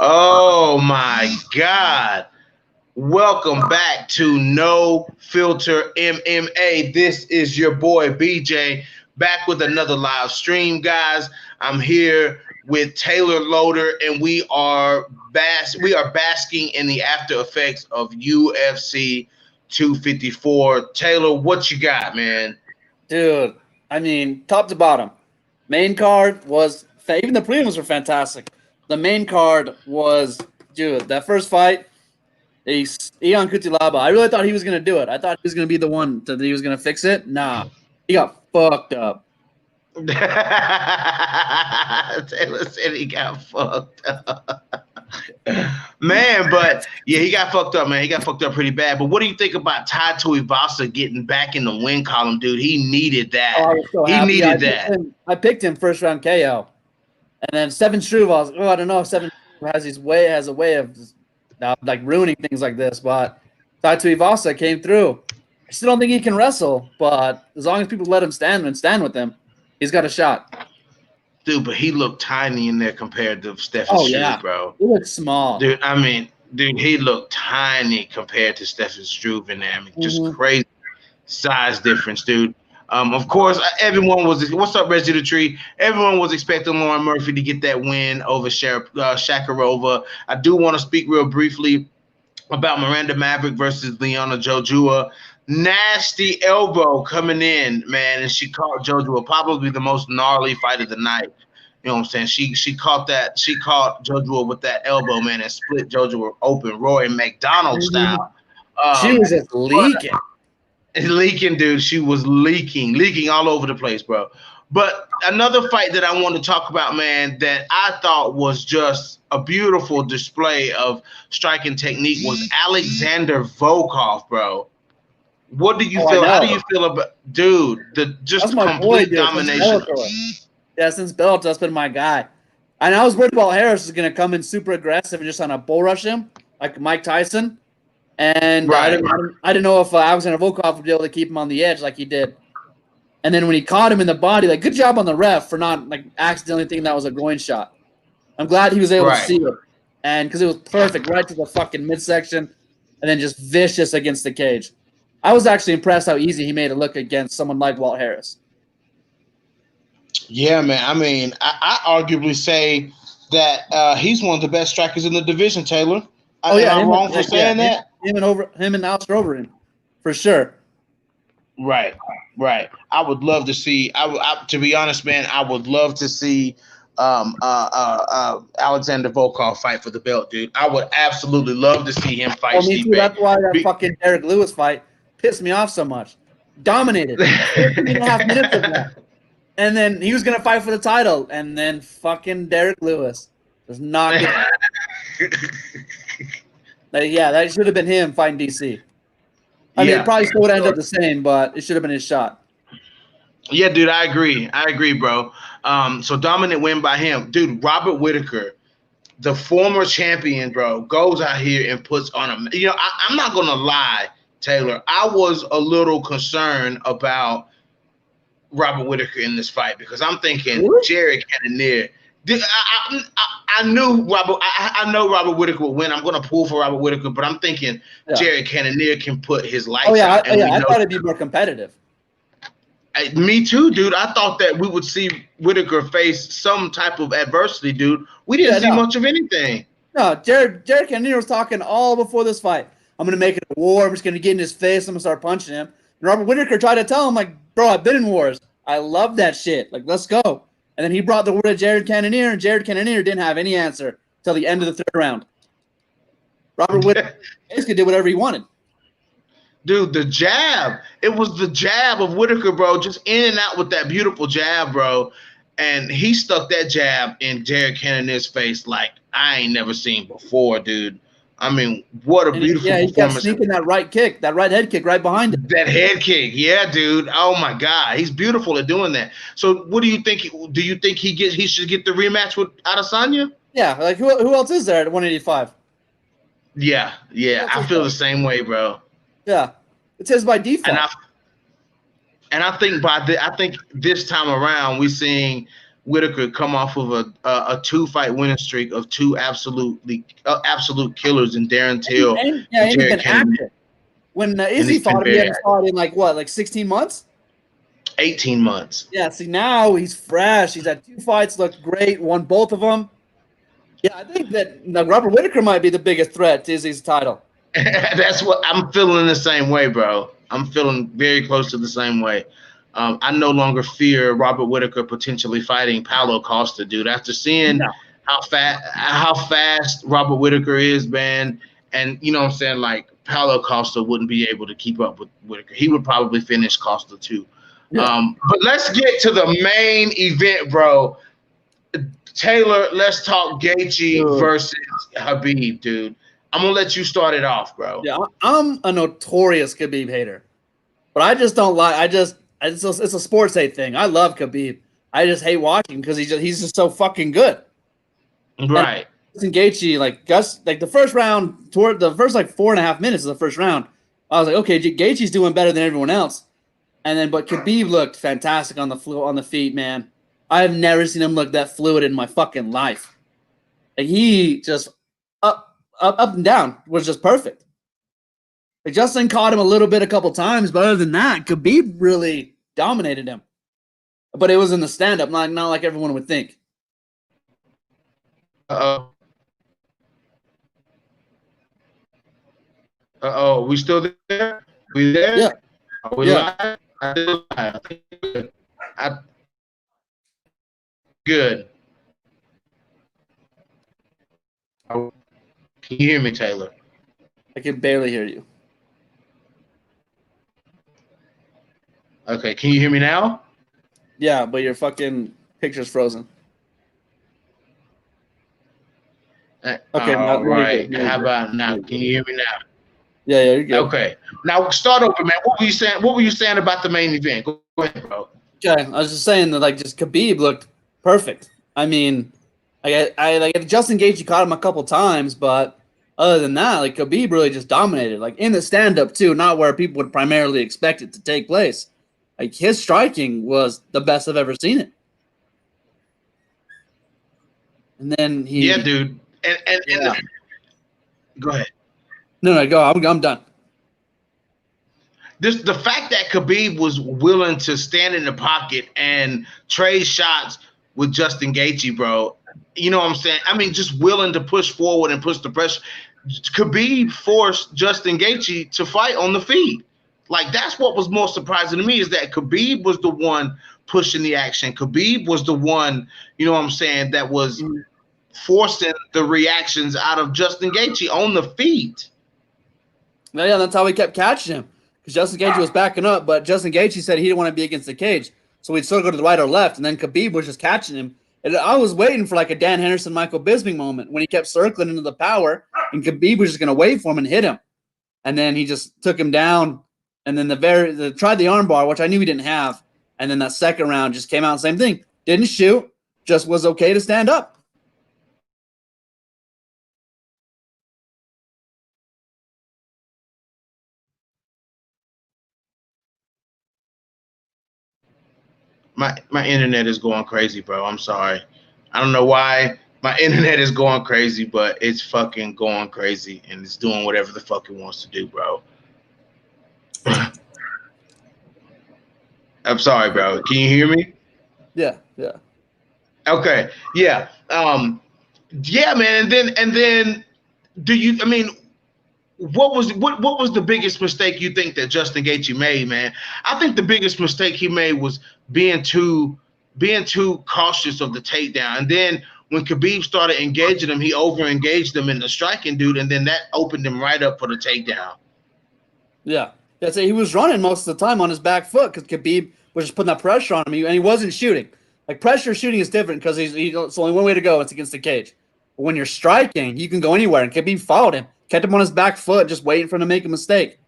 Oh my God. Welcome back to No Filter MMA. This is your boy BJ back with another live stream, guys. I'm here with Taylor Loader, and we are basking in the after effects of UFC 254. Taylor, what you got, man? Dude, I mean, top to bottom. Main card was even the prelims were fantastic. The main card was, dude, that first fight. He's Ion Cutelaba. I really thought he was gonna do it. I thought he was gonna be the one that he was gonna fix it. Nah, he got fucked up. Taylor said he got fucked up. Man, but yeah, he got fucked up, man. He got fucked up pretty bad. But what do you think about Tai Tuivasa getting back in the win column, dude? He needed Oh, that. I was so He happy. needed that. I picked him first round KO, and then Seven Struve. I was, I don't know if Seven Struve has a way of like ruining things like this. But Tai Tuivasa came through. I still don't think he can wrestle, but as long as people let him stand with him, he's got a shot. Dude, but he looked tiny in there compared to Stephen Oh Struve, yeah, bro. he looks small. Dude, he looked tiny compared to Stephen Struve in there. I mean, just Mm-hmm. crazy size difference, dude. Of course, everyone was. What's up, Reggie the Tree? Everyone was expecting Lauren Murphy to get that win over Shakarova. I do want to speak real briefly about Miranda Maverick versus Leona Jojua. Nasty elbow coming in, man, and she caught Jojua, probably the most gnarly fight of the night. You know what I'm saying? She caught Jojua with that elbow, man, and split Jojua open, Roy McDonald Mm-hmm. style. She was just But leaking. leaking, dude. She was leaking all over the place, bro. But another fight that I want to talk about, man, that I thought was just a beautiful display of striking technique was Alexander Volkov, bro. What do you Oh, I feel? How do know. you feel about, dude? The That's just my boy, complete dude. Since domination. Bellator. Yeah, since Bellator, that's been my guy. And I was worried about Harris is going to come in super aggressive and just on a bull rush him, like Mike Tyson. And Right. I didn't know if Alexander Volkov would be able to keep him on the edge like he did. And then when he caught him in the body, like good job on the ref for not like accidentally thinking that was a groin shot. I'm glad he was able to Right. see it, and because it was perfect right to the fucking midsection, and then just vicious against the cage. I was actually impressed how easy he made it look against someone like Walt Harris. Yeah, man. I mean, I arguably say that he's one of the best strikers in the division, Taylor. Oh Am yeah, I wrong for saying that? him and Alistair Overeem, for sure. Right, right. I would love to see. To be honest, man, I would love to see Alexander Volkov fight for the belt, dude. I would absolutely love to see him fight Oh, me too. Stipe. That's why that Be- fucking Derek Lewis fight pissed me off so much. Dominated 13.5 minutes of that. And then he was gonna fight for the title, and then fucking Derek Lewis does not get. Yeah, that should have been him fighting DC. I mean, it yeah, probably still would end up the same, but it should have been his shot. yeah, dude. I agree. I agree, bro. So dominant win by him, dude. Robert Whitaker, the former champion, bro, goes out here and puts on a. I'm not gonna lie, Taylor. I was a little concerned about Robert Whitaker in this fight because I'm thinking Really? Jared Cannonier. I knew Robert. I know Robert Whitaker would win. I'm going to pull for Robert Whitaker, but I'm thinking Yeah. Jared Cannonier can put his lights Oh yeah, out, and we I know. thought it'd be more competitive. Me too, dude. I thought that we would see Whitaker face some type of adversity, dude. We didn't Yeah, see no, much of anything. no. Jared Cannonier was talking all before this fight. I'm gonna make it a war. I'm just gonna get in his face. I'm gonna start punching him. And Robert Whitaker tried to tell him, like, bro, I've been in wars. I love that shit. Like, let's go. And then he brought the word to Jared Cannonier, and Jared Cannonier didn't have any answer till the end of the third round. Robert Whitaker basically did whatever he wanted. Dude, the jab. It was the jab of Whitaker, bro. Just in and out with that beautiful jab, bro. And he stuck that jab in Jared Cannonier's face like I ain't never seen before, dude. I mean, what a And beautiful yeah, he kept performance. sneaking that right kick, that right head kick right behind him. That head kick, yeah, dude. Oh my God, he's beautiful at doing that. So, what do you think? Do you think he should get the rematch with Adesanya? Yeah, like who else is there at 185? Yeah. I feel the same way, bro. Yeah, it says by And default. I think I think this time around we're seeing Whitaker come off of a 2-fight winning streak of two absolute killers in Darren Till and and he's Jared been Cannonier. active. When And Izzy he's been fought him, he very hadn't active. fought in like 16 months? 18 months. Yeah, see, now he's fresh. He's had 2 fights, looked great, won both of them. Yeah, I think that Robert Whitaker might be the biggest threat to Izzy's title. That's what I'm feeling the same way, bro. I'm feeling very close to the same way. I no longer fear Robert Whitaker potentially fighting Paulo Costa, dude. After seeing how fast Robert Whitaker is, man, and you know what I'm saying, like Paulo Costa wouldn't be able to keep up with Whitaker. He would probably finish Costa too. Yeah. But let's get to the main event, bro. Taylor, let's talk Gaethje versus Khabib, dude. I'm gonna let you start it off, bro. Yeah, I'm a notorious Khabib hater, but I just don't like. It's a sports hate thing. I love Khabib. I just hate watching because he's just so fucking good. Right. And Gaethje, like the first round, toward the first like 4.5 minutes of the first round, I was like, okay, Gaethje's doing better than everyone else. And then, but Khabib looked fantastic on the feet, man. I have never seen him look that fluid in my fucking life. Like he just up and down was just perfect. Like Justin caught him a couple times, but other than that, Khabib really dominated him. But it was in the stand-up, not like everyone would think. We still there? We there? Yeah. Are we live? I think good. Can you hear me, Taylor? I can barely hear you. Okay, can you hear me now? Yeah, but your fucking picture's frozen. Okay, now right. you're good. How about now? Can you hear me now? Yeah, you're good. Okay. Now start over, man. What were you saying? What were you saying about the main event? Go ahead, bro. Okay, I was just saying that like just Khabib looked perfect. I mean, I like Justin Gaethje caught him a couple times, but other than that, like Khabib really just dominated. Like in the stand-up too, not where people would primarily expect it to take place. Like his striking was the best I've ever seen it. And then Yeah, dude. And go ahead. No, go. I'm done. The fact that Khabib was willing to stand in the pocket and trade shots with Justin Gaethje, bro. You know what I'm saying? I mean, just willing to push forward and push the pressure. Khabib forced Justin Gaethje to fight on the feet. Like, that's what was most surprising to me, is that Khabib was the one pushing the action. Khabib was the one, you know what I'm saying, that was forcing the reactions out of Justin Gaethje on the feet. Yeah, that's how we kept catching him. Because Justin Gaethje was backing up, but Justin Gaethje said he didn't want to be against the cage. So we'd still go to the right or left, and then Khabib was just catching him. And I was waiting for like a Dan Henderson, Michael Bisping moment when he kept circling into the power, and Khabib was just going to wait for him and hit him. And then he just took him down, and then tried the armbar, which I knew he didn't have. And then that second round just came out, same thing. Didn't shoot, just was okay to stand up. My internet is going crazy, bro. I'm sorry. I don't know why my internet is going crazy, but it's fucking going crazy, and it's doing whatever the fuck it wants to do, bro. I'm sorry, bro. Can you hear me? Yeah. Okay. Yeah. Yeah, man. And then do you, I mean, what was the biggest mistake you think that Justin Gaethje made, man? I think the biggest mistake he made was being too cautious of the takedown. And then when Khabib started engaging him, he over-engaged him in the striking, dude, and then that opened him right up for the takedown. Yeah. So he was running most of the time on his back foot because Khabib was just putting that pressure on him, and he wasn't shooting. Like, pressure shooting is different because it's only one way to go. It's against the cage. But when you're striking, you can go anywhere, and Khabib followed him, kept him on his back foot, just waiting for him to make a mistake.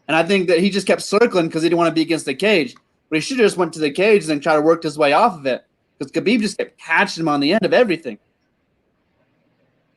And I think that he just kept circling because he didn't want to be against the cage. But he should have just went to the cage and then tried to work his way off of it because Khabib just kept catching him on the end of everything.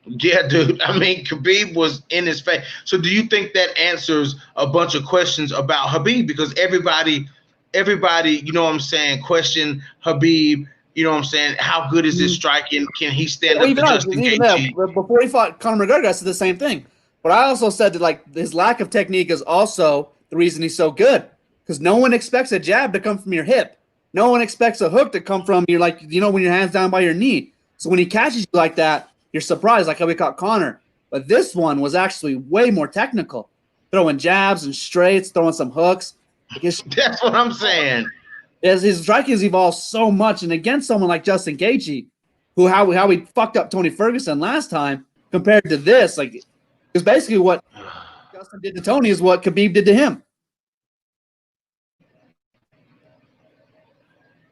Yeah, dude. I mean, Khabib was in his face. So do you think that answers a bunch of questions about Khabib? Because everybody, you know what I'm saying, questioned Khabib You know what I'm saying? How good is his striking? Can he stand up to Justin Gaethje? Before he fought Conor McGregor, I said the same thing. But I also said that like his lack of technique is also the reason he's so good. Because no one expects a jab to come from your hip. No one expects a hook to come from your, like, you know, when your hand's down by your knee. So when he catches you like that, you're surprised, like how we caught Conor. But this one was actually way more technical. Throwing jabs and straights, throwing some hooks. That's what I'm saying. His striking has evolved so much, and against someone like Justin Gaethje, how he fucked up Tony Ferguson last time, compared to this, like, because basically what Justin did to Tony is what Khabib did to him.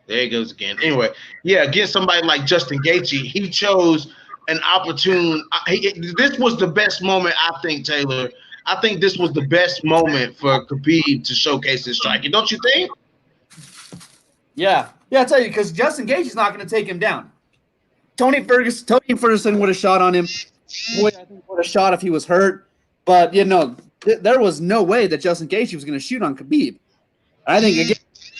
There he goes again. Anyway, yeah, against somebody like Justin Gaethje, he chose an opportune. This was the best moment, I think, Taylor. I think this was the best moment for Khabib to showcase his striking. Don't you think? Yeah, I tell you, because Justin Gaethje's not going to take him down. Tony Ferguson would have shot on him. Boy, I think would have shot if he was hurt. But you know, there was no way that Justin Gaethje was going to shoot on Khabib. I think again,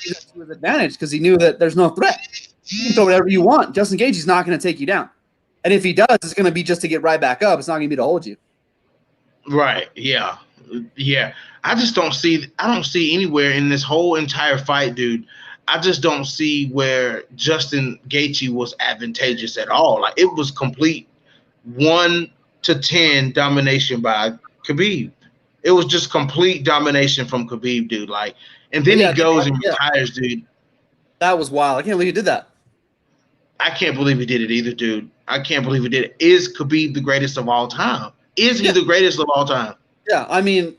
that's to his advantage because he knew that there's no threat. You can throw whatever you want. Justin Gaethje's not going to take you down, and if he does, it's going to be just to get right back up. It's not going to be to hold you. Right. Yeah. I just don't see. I don't see anywhere in this whole entire fight, dude. I just don't see where Justin Gaethje was advantageous at all. Like, it was complete 1-10 domination by Khabib. It was just complete domination from Khabib, dude. Like, and then he goes and retires, dude. That was wild. I can't believe he did that. I can't believe he did it either, dude. I can't believe he did it. Is Khabib the greatest of all time? Is he the greatest of all time? Yeah, I mean,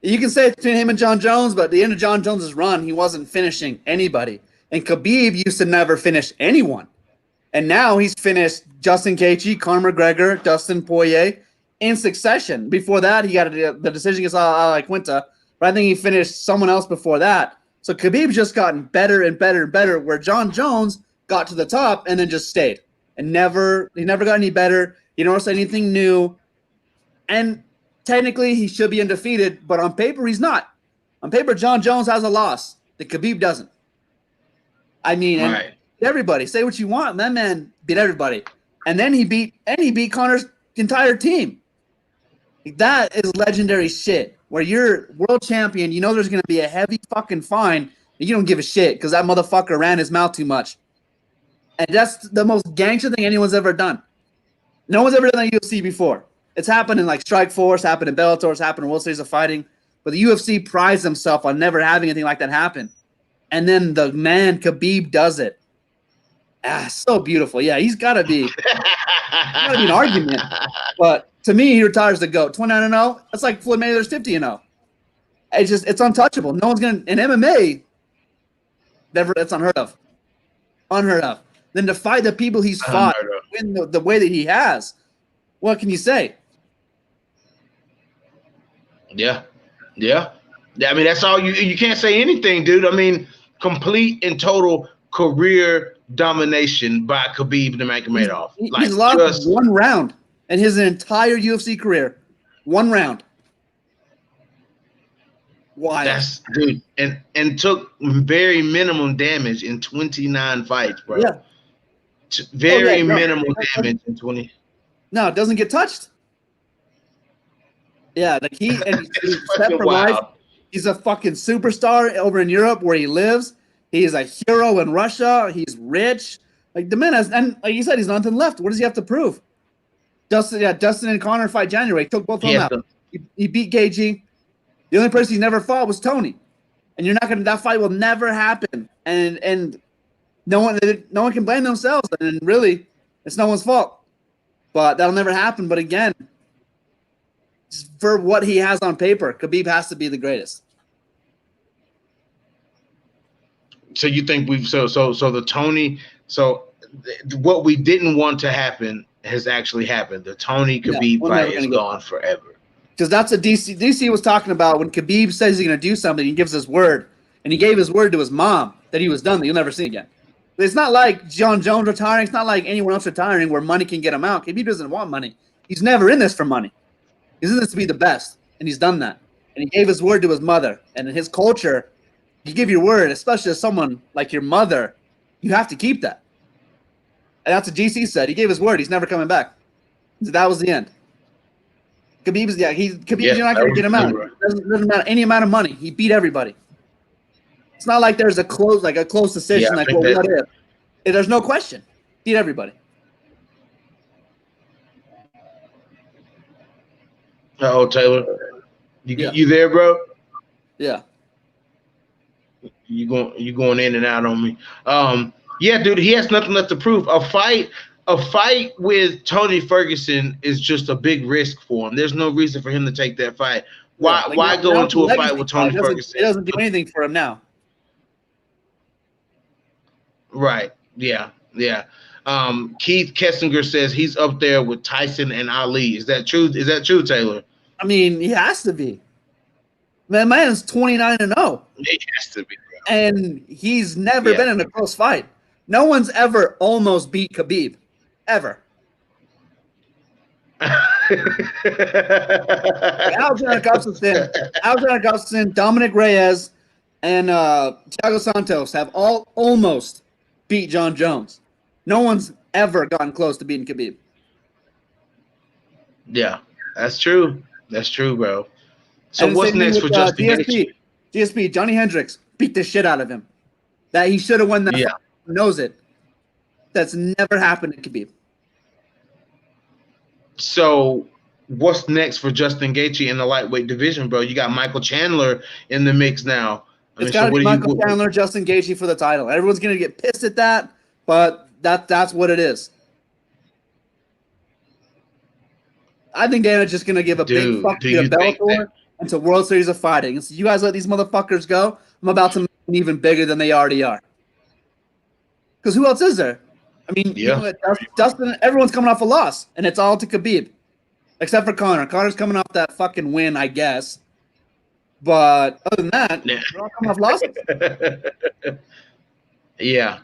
you can say it's between him and John Jones, but at the end of John Jones's run, he wasn't finishing anybody. And Khabib used to never finish anyone. And now he's finished Justin Gaethje, Conor McGregor, Dustin Poirier in succession. Before that, he got the decision against Quinta, but I think he finished someone else before that. So Khabib's just gotten better and better and better, where John Jones got to the top and then just stayed. And he never got any better. He never said anything new. And technically, he should be undefeated, but on paper, he's not. On paper, John Jones has a loss that Khabib doesn't. I mean, right. Everybody, say what you want. That man beat everybody, and then he beat Conor's entire team. That is legendary shit. Where you're world champion, you know there's going to be a heavy fucking fine, and you don't give a shit because that motherfucker ran his mouth too much. And that's the most gangster thing anyone's ever done. No one's ever done that UFC before. It's happened in like Strikeforce, happened in Bellator, it's happened in World Series of Fighting. But the UFC prides themselves on never having anything like that happen. And then the man Khabib does it. So beautiful. Yeah, he's got to be an argument. But to me, he retires the GOAT. 29-0. That's like Floyd Mayweather's 50-0. It's untouchable. No one's gonna in MMA. That's unheard of. Unheard of. Then to fight the people he's fought, win the way that he has. What can you say? Yeah. I mean, that's all you can't say anything, dude. I mean, complete and total career domination by Khabib Nurmagomedov. He's lost one round in his entire UFC career. One round. Why? That's dude, and took very minimum damage in 29 fights, bro. Yeah. Very minimal damage in 20. No, it doesn't get touched. Yeah, like he's set for life. He's a fucking superstar over in Europe where he lives. He's a hero in Russia. He's rich. Like the man has, and like you said, he's nothing left. What does he have to prove? Dustin and Conor fight January. He took both of them out. He beat Gaethje. The only person he's never fought was Tony. And that fight will never happen. And no one can blame themselves. And really, it's no one's fault. But that'll never happen. But again, for what he has on paper, Khabib has to be the greatest. So you think what we didn't want to happen has actually happened. The Tony Khabib fight is gone forever. Because that's what DC was talking about when Khabib says he's going to do something. He gives his word, and he gave his word to his mom that he was done. That you'll never see again. It's not like John Jones retiring. It's not like anyone else retiring where money can get him out. Khabib doesn't want money. He's never in this for money. He's in this to be the best, and he's done that. And he gave his word to his mother. And in his culture, you give your word, especially to someone like your mother, you have to keep that. And that's what GC said. He gave his word. He's never coming back. So that was the end. Khabib's you're not going to get him out. It doesn't matter any amount of money. He beat everybody. It's not like there's a close decision. Yeah, like, well, what if? There's no question. Beat everybody. Oh, Taylor, you there, bro? Yeah. You going in and out on me. Yeah, dude, he has nothing left to prove. A fight with Tony Ferguson is just a big risk for him. There's no reason for him to take that fight. Why go into a fight with Tony Ferguson? It doesn't do anything for him now. Right. Yeah. Keith Kessinger says he's up there with Tyson and Ali. Is that true? Is that true, Taylor? I mean, he has to be. Man's 29-0. He has to be, bro. And he's never been in a close fight. No one's ever almost beat Khabib. Ever. Alexander Gustafsson, Dominic Reyes, and Thiago Santos have all almost beat John Jones. No one's ever gotten close to beating Khabib. Yeah, that's true. That's true, bro. So what's next for Justin Gaethje? GSP, Johnny Hendricks beat the shit out of him. That he should have won that fight. He knows it. That's never happened to Khabib. So what's next for Justin Gaethje in the lightweight division, bro? You got Michael Chandler in the mix now. It's got to be Michael Chandler, Justin Gaethje for the title. Everyone's going to get pissed at that, but that's what it is. I think Dana's just going to give a big fuck to Bellator and to World Series of Fighting. So you guys let these motherfuckers go, I'm about to make them even bigger than they already are. Because who else is there? I mean, Dustin, everyone's coming off a loss, and it's all to Khabib. Except for Conor. Conor's coming off that fucking win, I guess. But other than that, they're all coming off losses. Yeah.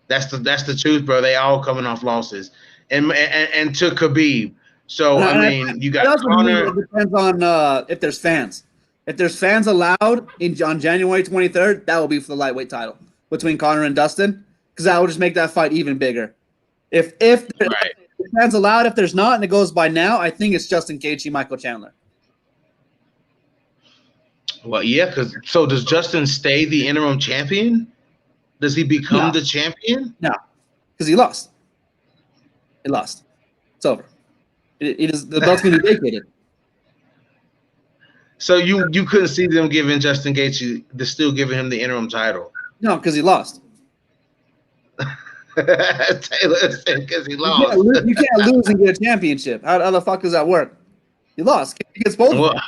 That's the truth, bro. They all coming off losses. And to Khabib. So I mean, you got Conor. It depends on if there's fans. If there's fans allowed on January 23rd, that will be for the lightweight title between Conor and Dustin, because that will just make that fight even bigger. If fans allowed, if there's not, and it goes by now, I think it's Justin Gaethje, Michael Chandler. Well, yeah, so does Justin stay the interim champion? Does he become the champion? No, because he lost. He lost. It's over. The belt's going to be vacated. So you couldn't see them giving Justin Gaethje, still giving him the interim title? No, because he lost. Taylor said because he lost. You can't lose and get a championship. How the fuck does that work? He lost. He gets both of them.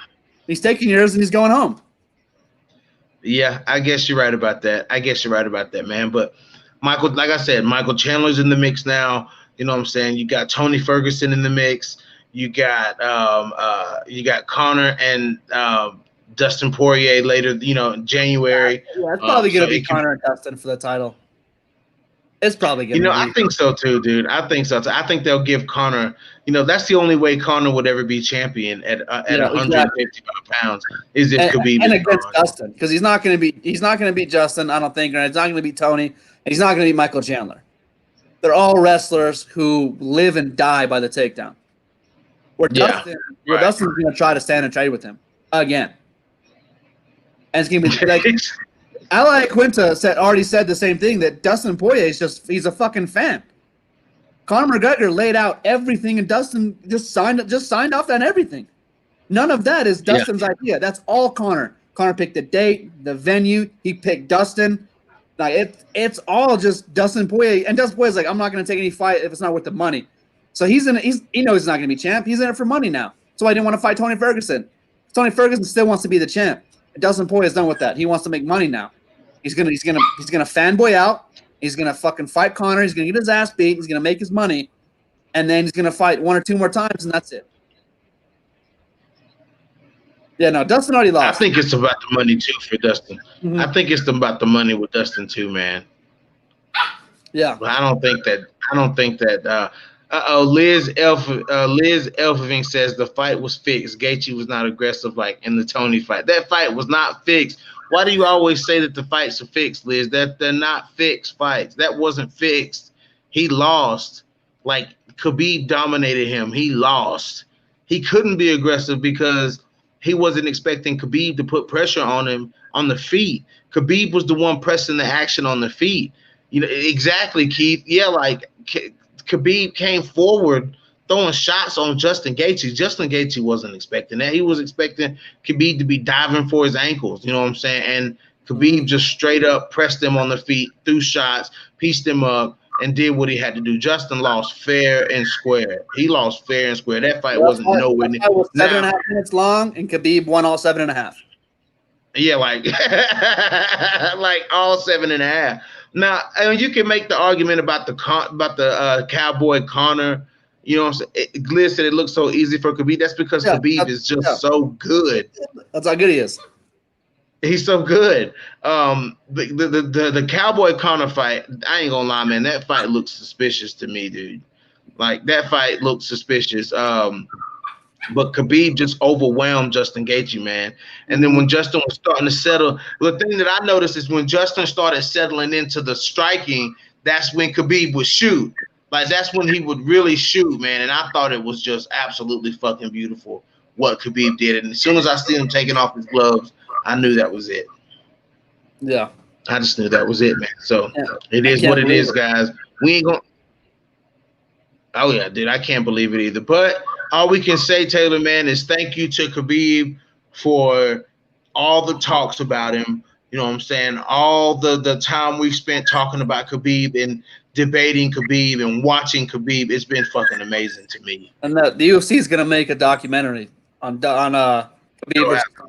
He's taking yours and he's going home. Yeah, I guess you're right about that. Man. But Michael, like I said, Michael Chandler's in the mix now. You know what I'm saying? You got Tony Ferguson in the mix. You got Conor and Dustin Poirier later, in January. Yeah, it's probably going to be Conor and Dustin for the title. It's probably going to be. I think so too, dude. I think they'll give Conor, that's the only way Conor would ever be champion at 155 pounds is if Khabib and against Dustin, because he's not going to beat Justin, I don't think, or he's not going to beat Tony, and he's not going to beat Michael Chandler. They're all wrestlers who live and die by the takedown. Dustin's going to try to stand and trade with him again. And it's going to be like Ali Quinta already said the same thing, that Dustin Poirier he's a fucking fan. Conor McGregor laid out everything, and Dustin just signed off on everything. None of that is Dustin's idea. That's all Conor. Conor picked the date, the venue. He picked Dustin. Like it's all just Dustin Poirier, and Dustin Poirier's like, I'm not going to take any fight if it's not worth the money. So he knows he's not going to be champ. He's in it for money now. So I didn't want to fight Tony Ferguson. Tony Ferguson still wants to be the champ. And Dustin Poirier's done with that. He wants to make money now. He's gonna fanboy out. He's gonna fucking fight Conor. He's gonna get his ass beat. He's gonna make his money, and then he's gonna fight one or two more times, and that's it. Yeah, no, Dustin already lost. I think it's about the money too for Dustin. Mm-hmm. I think it's about the money with Dustin too, man. Yeah, but I don't think that. Liz Elfing says the fight was fixed. Gaethje was not aggressive like in the Tony fight. That fight was not fixed. Why do you always say that the fights are fixed, Liz? That they're not fixed fights. That wasn't fixed. He lost. Like, Khabib dominated him. He lost. He couldn't be aggressive because he wasn't expecting Khabib to put pressure on him on the feet. Khabib was the one pressing the action on the feet. You know, exactly, Keith. Yeah, like Khabib came forward throwing shots on Justin Gaethje. Justin Gaethje wasn't expecting that. He was expecting Khabib to be diving for his ankles. You know what I'm saying? And Khabib just straight up pressed him on the feet, threw shots, pieced him up, and did what he had to do. Justin lost fair and square. He lost fair and square. That fight wasn't nowhere near. That was 7.5 minutes long, and Khabib won all 7.5. Yeah, like like all 7.5. Now, I mean, you can make the argument about the Cowboy Conor. You know what I'm saying? Gliz said it looks so easy for Khabib. That's because Khabib is just so good. That's how good he is. He's so good. The Cowboy Conor fight, I ain't gonna lie, man. That fight looks suspicious to me, dude. Like, that fight looks suspicious. But Khabib just overwhelmed Justin Gaethje, man. And then when Justin was starting to settle, the thing that I noticed is when Justin started settling into the striking, that's when Khabib would shoot. Like, that's when he would really shoot, man. And I thought it was just absolutely fucking beautiful what Khabib did. And as soon as I see him taking off his gloves, I knew that was it. Yeah. I just knew that was it, man. So it is what it is, guys. We ain't going to. Oh, yeah, dude. I can't believe it either. But all we can say, Taylor, man, is thank you to Khabib for all the talks about him. You know what I'm saying? All the time we've spent talking about Khabib and debating Khabib and watching Khabib. It's been fucking amazing to me. And the UFC is going to make a documentary on Khabib.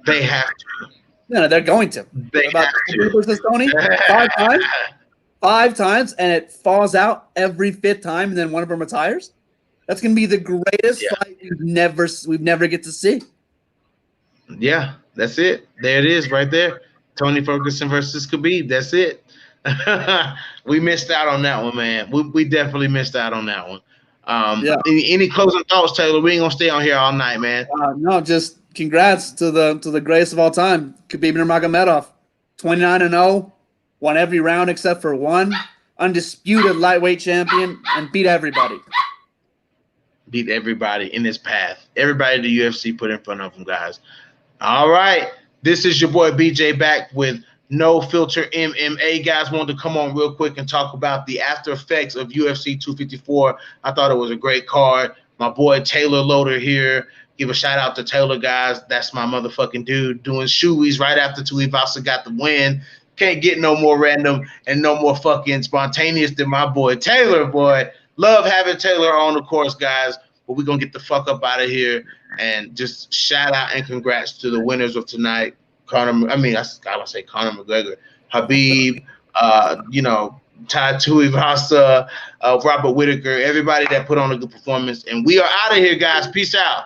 They have to. No, they're going to. They about have Khabib to. versus Tony 5 times. 5 times, and it falls out every 5th time, and then one of them retires. That's gonna be the greatest fight we've never get to see. Yeah, that's it. There it is, right there. Tony Ferguson versus Khabib. That's it. We missed out on that one, man. We definitely missed out on that one. Any closing thoughts, Taylor? We ain't gonna stay on here all night, man. No, just congrats to the greatest of all time, Khabib Nurmagomedov, 29-0, won every round except for one, undisputed lightweight champion, and beat everybody. Beat everybody in his path. Everybody the UFC put in front of him, guys. All right. This is your boy BJ back with No Filter MMA. Guys, wanted to come on real quick and talk about the after effects of UFC 254. I thought it was a great card. My boy Taylor Loader here. Give a shout out to Taylor, guys. That's my motherfucking dude doing shoeies right after Tuivasa got the win. Can't get no more random and no more fucking spontaneous than my boy Taylor, boy. Love having Taylor on the course, guys. But we're going to get the fuck up out of here and just shout out and congrats to the winners of tonight. I gotta say Conor McGregor, Khabib, Tai Tuivasa, Robert Whittaker, everybody that put on a good performance. And we are out of here, guys. Peace out.